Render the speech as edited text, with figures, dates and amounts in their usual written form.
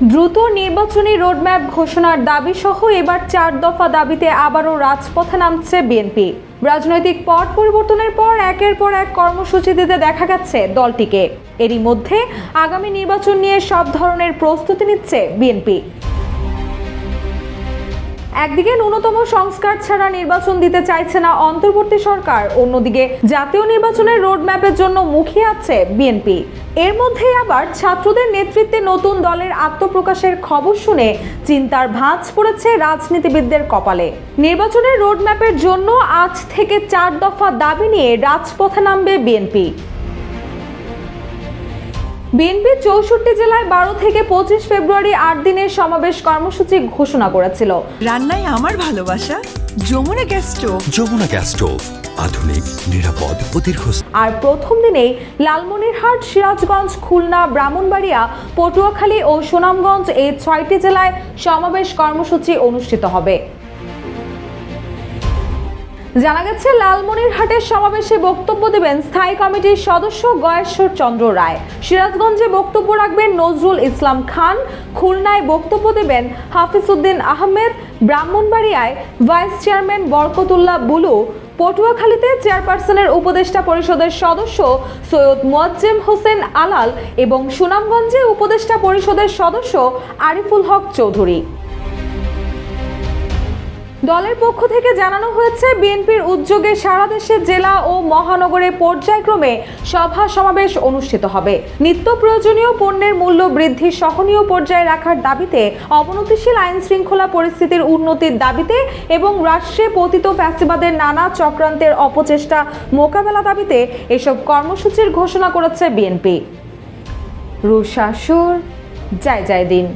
দ্রুত নির্বাচনী রোডম্যাপ ঘোষণার দাবি সহ এবার 4 দফা দাবিতে আবারও রাজপথে নামছে বিএনপি। রাজনৈতিক পট পরিবর্তনের পর একের পর এক কর্মসূচি দিতে দেখা গেছে দলটিকে। এরই মধ্যে আগামী নির্বাচন নিয়ে সব ধরনের প্রস্তুতি নিচ্ছে বিএনপি। একদিকে ন্যূনতম সংস্কার ছাড়া নির্বাচন দিতে চাইছে না অন্তর্বর্তী সরকার, অন্যদিকে জাতীয় নির্বাচনের রোডম্যাপের জন্য মুখিয়ে আছে বিএনপি। এর মধ্যেই আবার ছাত্রদের নেতৃত্বে নতুন দলের আত্মপ্রকাশের খবর শুনে চিন্তার ভাঁজ পড়েছে রাজনীতিবিদদের কপালে। নির্বাচনের রোডম্যাপের জন্য আজ থেকে 4 দফা দাবি নিয়ে রাজপথে নামবে বিএনপি। বিএনপি 64 জেলায় 12 থেকে 25 ফেব্রুয়ারি 8 দিনের সমাবেশ কর্মসূচি ঘোষণা করেছিল। রান্নায় আমার ভালোবাসা Jamuna gas stove. Jamuna gas stove, আধুনিক, নিরাপদ ও দীর্ঘস্থায়ী। আর প্রথম দিনেই লালমনিরহাট, সিরাজগঞ্জ, খুলনা, ব্রাহ্মণবাড়িয়া, পটুয়াখালী ও সুনামগঞ্জ এই 6টি জেলায় সমাবেশ কর্মসূচি অনুষ্ঠিত হবে। জানা গেছে, লালমনিরহাটের সমাবেশে বক্তব্য দেবেন স্থায়ী কমিটির সদস্য গয়েশ্বর চন্দ্র রায়, সিরাজগঞ্জে বক্তব্য রাখবেন নজরুল ইসলাম খান, খুলনায় বক্তব্য দেবেন হাফিজউদ্দিন আহমেদ, ব্রাহ্মণবাড়িয়ায় ভাইস চেয়ারম্যান বরকতুল্লাহ বুলু, পটুয়াখালীতে চেয়ারপারসনের উপদেষ্টা পরিষদের সদস্য সৈয়দ মোয়াজ্জেম হোসেন আলাল এবং সুনামগঞ্জে উপদেষ্টা পরিষদের সদস্য আরিফুল হক চৌধুরী। দলের পক্ষ থেকে জানানো হয়েছে, বিএনপির উদ্যোগে সারা দেশে জেলা ও মহানগরে পর্যায়ক্রমে সভা সমাবেশ অনুষ্ঠিত হবে। নিত্য প্রয়োজনীয় পণ্যের মূল্য বৃদ্ধি সহনীয় পর্যায়ে রাখার দাবিতে, অবনতিশীল আইন শৃঙ্খলা পরিস্থিতির উন্নতির দাবিতে এবং রাষ্ট্রে পতিত ফ্যাসিবাদের নানা চক্রান্তের অপচেষ্টা মোকাবেলা দাবিতে এসব কর্মসূচির ঘোষণা করেছে বিএনপি। রুশা সুর, জয় জয় দিন।